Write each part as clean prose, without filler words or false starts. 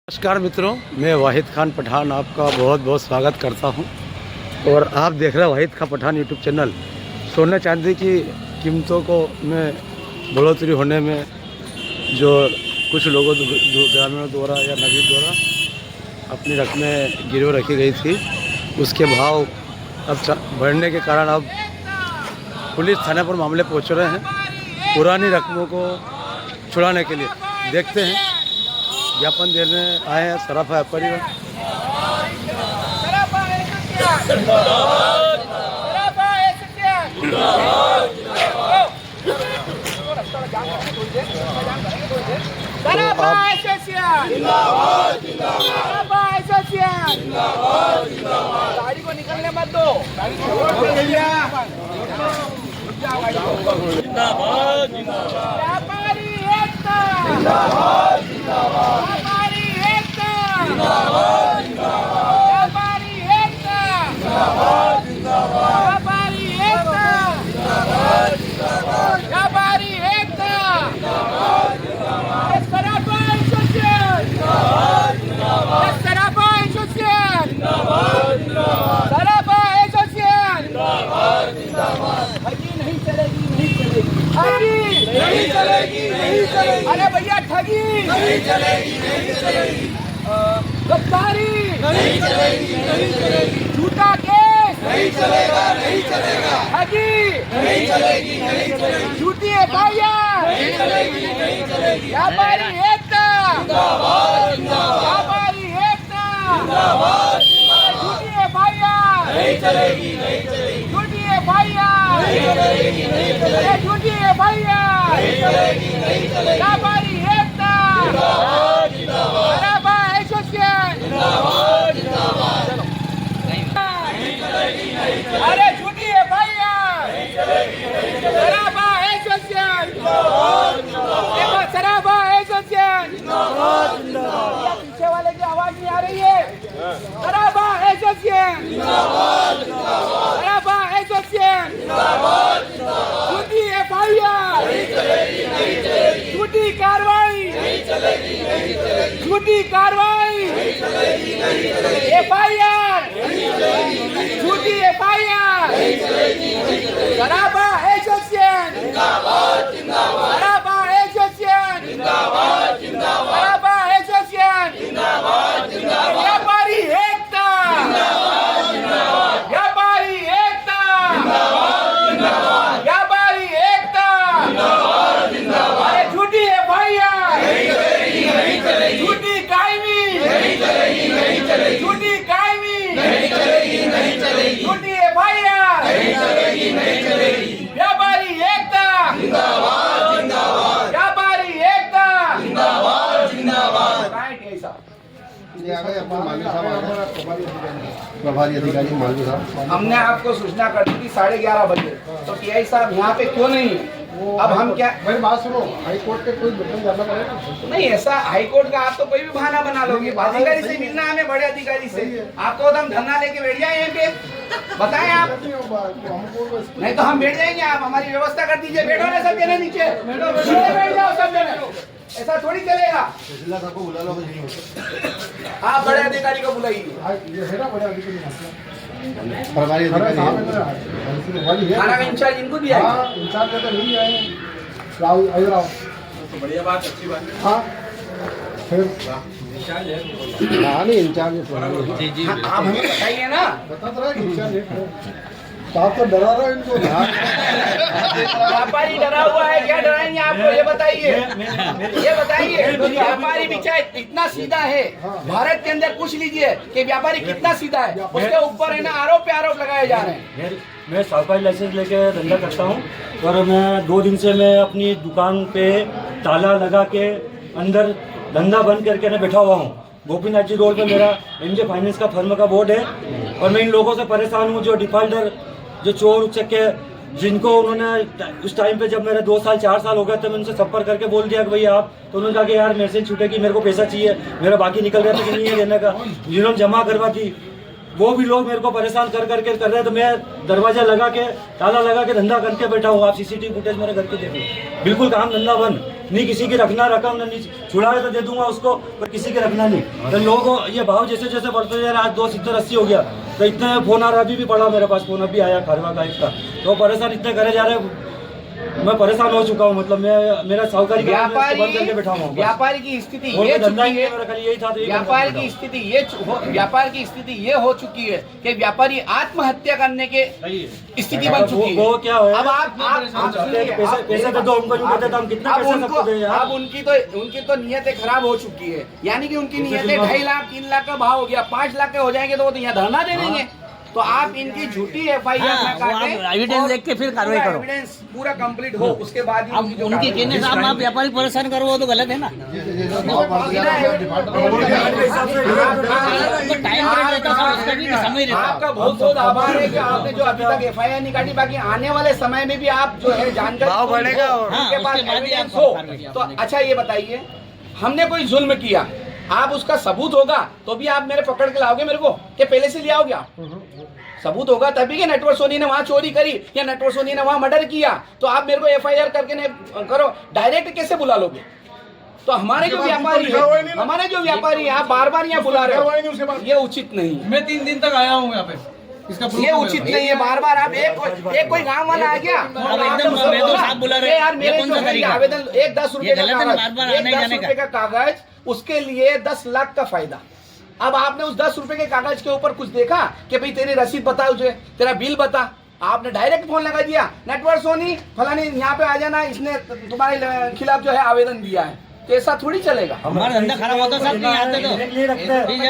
नमस्कार मित्रों, मैं वाहिद खान पठान आपका बहुत बहुत स्वागत करता हूं और आप देख रहे हैं वाहिद खान पठान यूट्यूब चैनल। सोने चांदी की कीमतों को में बढ़ोतरी होने में जो कुछ लोगों ग्रामीणों द्वारा या नगरीय द्वारा अपनी रकमें गिरवी रखी गई थी, उसके भाव अब बढ़ने के कारण अब पुलिस थाने पर मामले पहुंच रहे हैं पुरानी रकमों को छुड़ाने के लिए। देखते हैं, ज्ञापन देने आए हैं सराफा व्यापारी। गाड़ी को निकलने मत दो। व्यापारी एकता, व्यापारी एकता, व्यापारी एकता, व्यापारी एकता, व्यापारी एकता, सराफा एसोसिएशन, सराफा एसोसिएशन, सराफा एसोसिएशन। ठगी नहीं चलेगी, नहीं चलेगी, ठगी नहीं चलेगी, नहीं चलेगी। अरे भैया ठगी नहीं चलेगी, नहीं चलेगी। गद्दारी नहीं चलेगी, नहीं चलेगी। झूठा केस नहीं चलेगा, नहीं चलेगा। ठगी नहीं चलेगी, नहीं चलेगी। झूठी एफआईआर नहीं चलेगी, नहीं चलेगी। व्यापारी एकता जिंदाबाद, जिंदाबाद। व्यापारी एकता जिंदाबाद, जिंदाबाद। झूठी एफआईआर नहीं चलेगी, नहीं चलेगी। झूठी एफआईआर नहीं चलेगी, नहीं चलेगी। झूठी एफआईआर नहीं चलेगी, नहीं चलेगी। व्यापारी एकता जिंदाबाद, जिंदाबाद। सराफा एसोसिएशन जिंदाबाद, जिंदाबाद। नहीं चलेगी, नहीं चलेगी। अरे झूठी एफआईआर नहीं चलेगी, नहीं चलेगी। सराफा एसोसिएशन जिंदाबाद, जिंदाबाद। देखो सराफा एसोसिएशन जिंदाबाद, जिंदाबाद। पीछे वाले की आवाज नहीं आ रही है। सराफा एसोसिएशन जिंदाबाद, जिंदाबाद। सराफा एसोसिएशन जिंदाबाद, जिंदाबाद। झूठी एफआईआर नहीं चलेगी, नहीं चलेगी। झूठी कार्रवाई नहीं चलेगी, नहीं चलेगी। झूठी कार्रवाई नहीं चलेगी, नहीं चलेगी। एफआईआर नहीं चलेगी, झूठी एफआईआर नहीं चलेगी, नहीं चलेगी। सराफा एसोसिएशन जिंदाबाद, जिंदाबाद। सराफा एसोसिएशन जिंदाबाद, जिंदाबाद। सराफा एसोसिएशन जिंदाबाद, जिंदाबाद। व्यापारी एकता जिंदाबाद, जिंदाबाद। व्यापारी एकता जिंदाबाद, जिंदाबाद। व्यापारी एकता जिंदाबाद, जिंदाबाद। अरे झूठी एफआईआर नहीं चलेगी, नहीं चलेगी। झूठी कायमी नहीं चलेगी, नहीं चलेगी। झूठी कायमी नहीं चलेगी, नहीं चलेगी। झूठी एफआईआर नहीं चलेगी, नहीं चलेगी। व्यापारी एकता जिंदाबाद, जिंदाबाद। व्यापारी एकता जिंदाबाद, जिंदाबाद। ऐसा प्रभारी अधिकारी मालवी साहब, हमने आपको सूचना कर दी थी 11:30 बजे, तो टीआई साहब यहाँ पे क्यों नहीं है? अब हम क्या, मेरी बात सुनो, हाई कोर्ट के कोई बटन जाना पड़ेगा। नहीं ऐसा हाई कोर्ट का आप तो कोई भी बहाना बना लोगे। अधिकारी से मिलना हमें, बड़े अधिकारी से। आपको हम धरना लेके बैठ जाए यहाँ पे, बताएं आप। नहीं तो हम बैठ जाएंगे, आप हमारी व्यवस्था कर दीजिए। बैठो ना सब जने नीचे, बैठो, बैठ जाओ सब जने। ऐसा थोड़ी चलेगा। सबको बुला लो, आप बड़े अधिकारी को बुलाइए। प्रभारी अधिकारी थाना का इंचार्ज इनको दिया है। इंचार्ज तो नहीं आए, राहुल राव। बढ़िया बात, अच्छी बात। हाँ फिर नहीं इंचार्ज आप हमें बताइए ना। बता तो रहा है इंचार्ज आप तो डरा रहे हो इनको। व्यापारी डरा हुआ है, क्या डराएंगे आपको? ये बताइए, ये बताइए। व्यापारी बेचारा इतना सीधा है, भारत के अंदर पूछ लीजिए कि व्यापारी कितना सीधा है। उसके ऊपर है ना आरोप पे आरोप लगाए जा रहे हैं। मैं सरकारी लाइसेंस लेके धंधा करता हूँ और मैं 2 दिन से मैं अपनी दुकान पे ताला लगा के अंदर धंधा बंद करके मैं बैठा हुआ हूँ। गोपीनाथ जी रोड पे मेरा एमजे फाइनेंस का फर्म का बोर्ड है और मैं इन लोगों से परेशान हूँ जो डिफॉल्टर, जो चोर उचक्के, जिनको उन्होंने उस टाइम पे जब मेरे 2 साल 4 साल हो गए थे, मैं उनसे संपर्क करके बोल दिया कि भैया आप, तो उन्होंने कहा कि यार मेरे से छूटेगी, मेरे को पैसा चाहिए, मेरा बाकी निकल गया था कि नहीं है देने का, जिन्होंने जमा करवा दी वो भी लोग मेरे को परेशान कर करके कर रहे हैं। तो मैं दरवाजा लगा के ताला लगा के धंधा करके बैठा हूँ। आप सीसीटीवी फुटेज मेरे घर के देखो, बिल्कुल काम धंधा बंद। नहीं किसी की रखना रकम नहीं छुड़ा तो दे दूंगा उसको, पर किसी की रखना नहीं। तो लोगों को ये भाव जैसे जैसे बढ़ते जा रहा है, आज 270-80 हो गया, तो इतने फोन आ रहा, अभी भी पड़ा मेरे पास फोन, अभी आया खारवा का इसका, तो परेशान इतने करे जा रहे हैं, मैं परेशान हो चुका हूँ। मतलब मैं मेरा साहूकारी का बंद करके बैठा हूँ। व्यापारी की स्थिति और ये धंधा चुकी ही है, मेरा खाली यही था, तो यही व्यापार करना की था। स्थिति व्यापार की स्थिति ये हो चुकी है कि व्यापारी आत्महत्या करने के स्थिति बन चुकी है। वो क्या है, अब आप पैसे दे दो हमको, नहीं देते तो हम कितना अब पैसे सबको दे यार। अब उनकी तो नीयतें खराब हो चुकी है, यानी कि उनकी नीयतें 2.5 लाख 3 लाख का भाव हो गया, 5 लाख के हो जाएंगे तो वो तो यहाँ धरना दे देंगे। तो आप इनकी झूठी FIR में काटें, एविडेंस देख के फिर कार्रवाई करो। एविडेंस पूरा कंप्लीट हो, उसके बाद ही अब उनकी जो उनके कार्रवाई कहने से आप व्यापारी परेशान करो, वो तो गलत है ना। टाइम रहता था उसका भी समय रहता। आपका बहुत बहुत आभार है कि आपने जो अभी तक FIR नहीं काटी, बाकी आने वाले समय में भी आप जो है जानकारी भाव बढ़ेगा और उनके हाँ, पास उसके बाद ही एविडेंस आप हो। कार्रवाई तो अच्छा ये बताइए, हमने कोई जुल्म किया, आप उसका सबूत होगा तो भी आप मेरे पकड़ के लाओगे मेरे को, कि पहले से ले आओगे आप? सबूत होगा तभी कि नटवर सोनी ने वहां चोरी करी या नटवर सोनी ने वहां मर्डर किया, तो आप मेरे को FIR करके नहीं करो, डायरेक्ट कैसे बुला लोगे? तो हमारे जो व्यापारी है आप बार बार यहाँ बुला रहे हो, ये उचित नहीं है। मैं 3 दिन तक आया हूँ यहाँ पे, इसका ये उचित नहीं है। बार बार आप एक कोई गांव वाला आ गया, अब एकदम बेदो साहब बुला रहे हैं, यार ये मेरे कौन जो सा है तरीका? आवेदन एक 10 रुपए ये का गलत है ना, कागज, बार-बार एक आने 10 जाने रुपए का कागज, उसके लिए 10 लाख का फायदा। अब आपने उस 10 रुपए के कागज के ऊपर कुछ देखा कि भाई तेरी रसीद बता, तुझे तेरा बिल बता, आपने डायरेक्ट फोन लगा दिया, नटवर सोनी फलानी यहाँ पे आ जाना, इसने तुम्हारे खिलाफ जो है आवेदन दिया है, तो ऐसा थोड़ी चलेगा। हमारा धंधा खराब होता सर, नहीं आते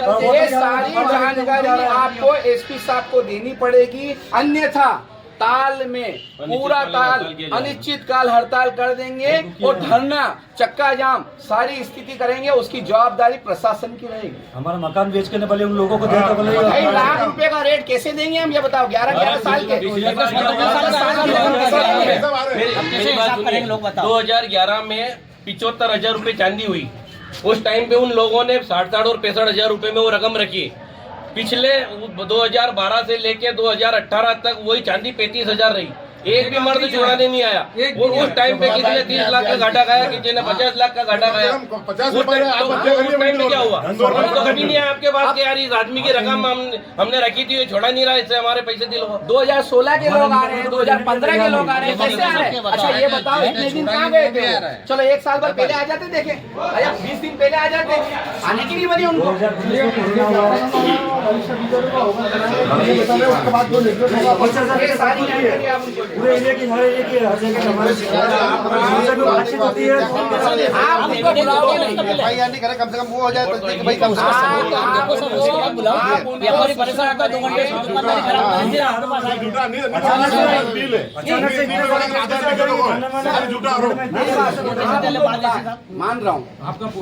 तो ये सारी जानकारी आपको SP साहब को देनी पड़ेगी, अन्यथा ताल में पूरा ताल अनिश्चित काल हड़ताल कर देंगे और धरना चक्का जाम सारी स्थिति करेंगे, उसकी जवाबदारी प्रशासन की रहेगी। हमारा मकान बेच के न भले उन लोगों को दे तो भले 2.5 लाख रुपए का रेट कैसे देंगे हम, ये बताओ? 11 साल के कैसे हिसाब करेंगे लोग बताओ। 2011 में 75,000 रुपए चांदी हुई, उस टाइम पे उन लोगों ने 60 और 65,000 रुपए में वो रकम रखी। पिछले 2012 से लेके 2018 तक वही चांदी 35,000 रही, एक भी मर्द छुड़ाने नहीं आया। वो उस टाइम पे किसी ने 30 लाख का घाटा खाया, किसी ने 50 लाख का घाटा खाया। उस टाइम पे क्या हुआ? हम तो कभी नहीं आया आपके पास कि यार इस आदमी की रकम हमने रखी थी, ये छोड़ा नहीं रहा, इससे हमारे पैसे दिलो। 2016 के लोग आ रहे हैं, 2015 के लोग आ रहे हैं, कैसे आ रहे हैं? अच्छा ये बताओ, इतने दिन कहाँ गए थे? चलो 1 साल भर पहले आ जाते, देखे 20 दिन पहले आ जाते, आने की नहीं बनी उनको। उसके बाद जो निर्देश होगा ये सारी जानकारी आप उनको पूरे एरिया की हर एरिया की हर जगह हमारे हमसे भी बातचीत होती है। आप उनको बुलाओगे नहीं, FIR नहीं करे, कम से कम वो हो जाए तो ठीक है भाई, कम से आप उसके बाद बुलाओ, व्यापारी परेशान होता है, 2 घंटे से दुकानदारी खराब कर दीजिए, हमारे पास आएंगे। मान रहा हूँ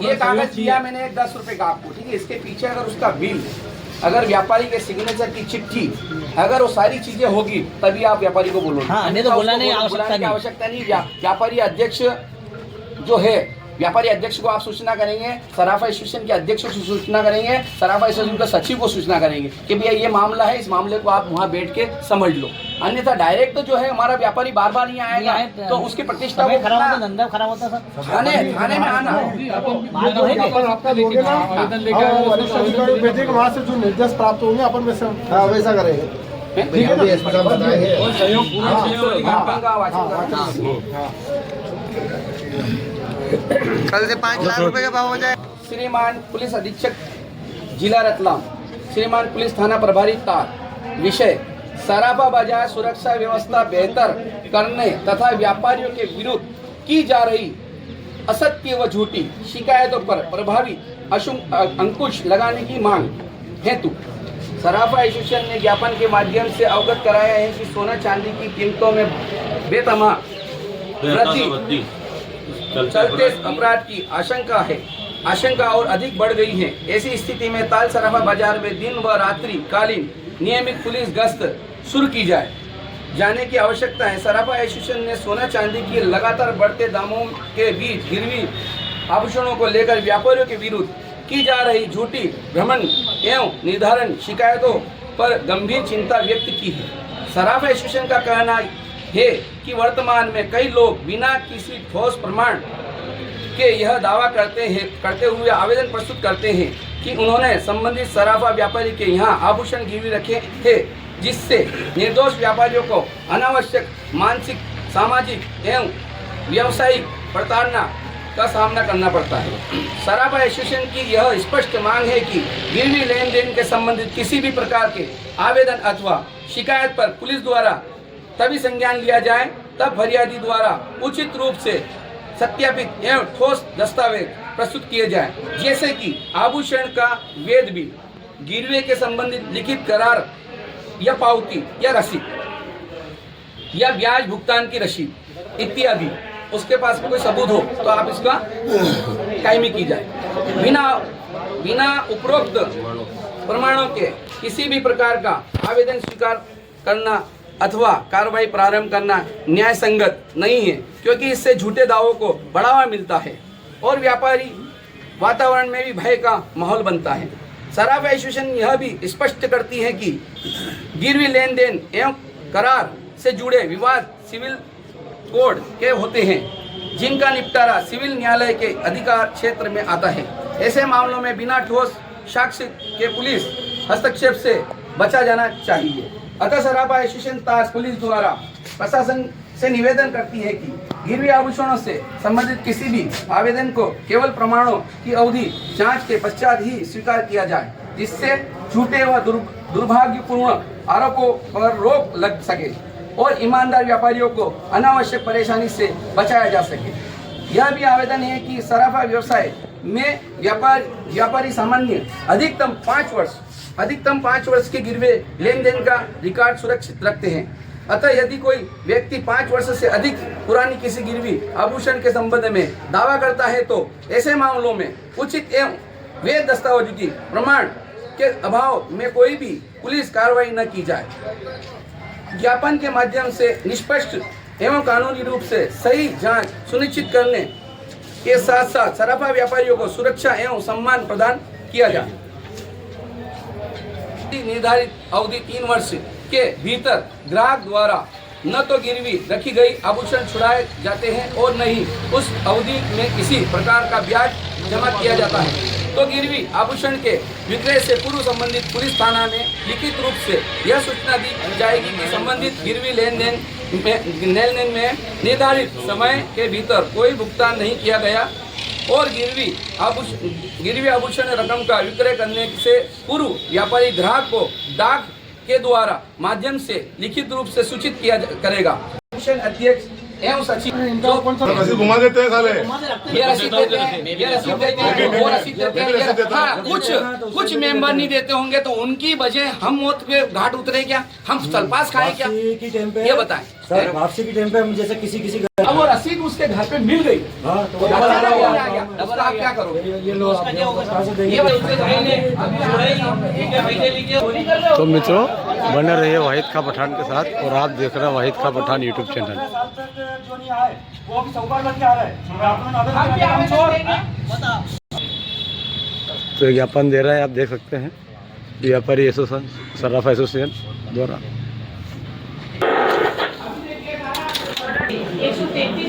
ये कागज दिया मैंने 10 रुपए का आपको, ठीक है? इसके पीछे अगर उसका बिल, अगर व्यापारी के सिग्नेचर की चिट्ठी, अगर वो सारी चीजें होगी तभी आप व्यापारी को बोलो। हाँ, नहीं तो बुलाने की आवश्यकता नहीं। व्यापारी अध्यक्ष जो है, व्यापारी अध्यक्ष को आप सूचना करेंगे, सराफा एसोसिएशन के अध्यक्ष को सूचना करेंगे, सराफा एसोसिएशन के सचिव को सूचना करेंगे कि भैया ये मामला है, इस मामले को आप वहाँ बैठ के समझ लो। अन्यथा डायरेक्ट तो जो है हमारा व्यापारी बार बार यहाँ आएगा तो उसकी प्रतिष्ठा को खराब होता, धंधा खराब होता सर। थाने में आना माल तो है कि? अपन आपका दोगे ना, वरिष्ठ अधिकारी भेजेंगे, वहाँ से जो निर्देश प्राप्त होंगे अपन वैसा करेंगे, ठीक है ना? कल से 5 लाख रुपए का भाव हो जाए। श्रीमान पुलिस अधीक्षक जिला रतलाम, श्रीमान पुलिस थाना प्रभारी तार, विषय सराफा बाजार सुरक्षा व्यवस्था बेहतर करने तथा व्यापारियों के विरुद्ध की जा रही असत्य व झूठी शिकायतों पर प्रभावी अंकुश लगाने की मांग हेतु सराफा एसोसिएशन ने ज्ञापन के माध्यम से अवगत कराया है कि सोना चांदी की कीमतों में बेतमा वृद्धि चलते अपराध की आशंका और अधिक बढ़ गई है। ऐसी स्थिति में ताल सराफा बाजार में दिन व रात्रि कालीन नियमित पुलिस गश्त शुरू की जाने की आवश्यकता है। सराफा एसोसिएशन ने सोना चांदी की लगातार बढ़ते दामों के बीच गिरवी आभूषणों को लेकर व्यापारियों के विरुद्ध की जा रही झूठी भ्रमण एवं निर्धारण शिकायतों पर गंभीर चिंता व्यक्त की है। सराफा एसोसिएशन का कहना है कि वर्तमान में कई लोग बिना किसी ठोस प्रमाण के यह दावा करते हुए आवेदन प्रस्तुत करते हैं कि उन्होंने संबंधित सराफा व्यापारी के यहाँ आभूषण गिरवी रखे थे, जिससे निर्दोष व्यापारियों को अनावश्यक मानसिक, सामाजिक एवं व्यावसायिक प्रताड़ना का सामना करना पड़ता है। सराफा एसोसिएशन की यह स्पष्ट मांग है कि गिरवी लेन देन के संबंधित किसी भी प्रकार के आवेदन अथवा शिकायत पर पुलिस द्वारा तभी संज्ञान लिया जाए तब फरियादी द्वारा उचित रूप से सत्यापित एवं ठोस दस्तावेज प्रस्तुत किए जाए, जैसे कि आभूषण का वेद बिल, गिरवे के संबंधित लिखित करार या पावती या रसीद या ब्याज भुगतान की रसीद इत्यादि। उसके पास कोई सबूत हो तो आप इसका कायमी की जाए। बिना उपरोक्त प्रमाणों के किसी भी प्रकार का आवेदन स्वीकार करना अथवा कार्रवाई प्रारंभ करना न्याय संगत नहीं है, क्योंकि इससे झूठे दावों को बढ़ावा मिलता है और व्यापारी वातावरण में भी भय का माहौल बनता है। सराफा एसोसिएशन यह भी स्पष्ट करती है कि गिरवी लेन देन एवं करार से जुड़े विवाद सिविल कोड के होते हैं, जिनका निपटारा सिविल न्यायालय के अधिकार क्षेत्र में आता है। ऐसे मामलों में बिना ठोस साक्ष्य के पुलिस हस्तक्षेप से बचा जाना चाहिए। अतः सराफा एसोसिएशन ताज पुलिस द्वारा प्रशासन से निवेदन करती है कि गिरवी आभूषणों से संबंधित किसी भी आवेदन को केवल प्रमाणों की अवधि जांच के पश्चात ही स्वीकार किया जाए, जिससे झूठे व दुर्भाग्यपूर्ण आरोपों पर रोक लग सके और ईमानदार व्यापारियों को अनावश्यक परेशानी से बचाया जा सके। यह भी आवेदन है कि सराफा व्यवसाय में व्यापारी सामान्य अधिकतम 5 वर्ष के गिरवे लेन देन का रिकॉर्ड सुरक्षित रखते हैं। अतः यदि कोई व्यक्ति 5 वर्ष से अधिक पुरानी किसी गिरवी आभूषण के संबंध में दावा करता है तो ऐसे मामलों में उचित एवं वैध दस्तावेजों की प्रमाण के अभाव में कोई भी पुलिस कार्रवाई न की जाए। ज्ञापन के माध्यम से निष्पक्ष एवं कानूनी रूप से सही जांच सुनिश्चित करने के साथ साथ सराफा व्यापारियों को सुरक्षा एवं सम्मान प्रदान किया जाए। निर्धारित अवधि 3 वर्ष के भीतर ग्राहक द्वारा न तो गिरवी रखी गई आभूषण छुड़ाए जाते हैं और न ही उस अवधि में किसी प्रकार का ब्याज जमा किया जाता है, तो गिरवी आभूषण के विक्रय से पूर्व संबंधित पुलिस थाना में लिखित रूप से यह सूचना दी जाएगी कि संबंधित गिरवी लेन देन में निर्धारित समय के भीतर कोई भुगतान नहीं किया गया और गिरवी आभूषण रकम का विक्रय करने से पूर्व व्यापारी ग्राहक को डाक के द्वारा माध्यम से लिखित रूप से सूचित किया करेगा। अध्यक्ष एवं सचिव घुमा देते हैं साले। ये रसीद देते हैं, वो रसीद देते हैं। हाँ, कुछ मेंबर नहीं देते होंगे तो उनकी वजह हम मौत पे घाट उतरे क्या, हम सलपास खाए क्या, ये बताएं। सर वापसी की टाइम पे हम जैसे किसी अब वो रसीद उसके घर पे मिल गई, हाँ, तो अब आप क्या करोगे? ये लो आप कहाँ से देंगे? तो मित्रों, बने रहिए वाहिद खां पठान के साथ और आप देख रहे हैं वाहिद खां पठान यूट्यूब चैनल। जो नहीं आए वो अभी चौकार लग के आ रहा है। तो ज्ञापन दे रहा है, आप देख सकते हैं व्यापारी एसोसिएशन, सराफा एसोसिएशन द्वारा। 133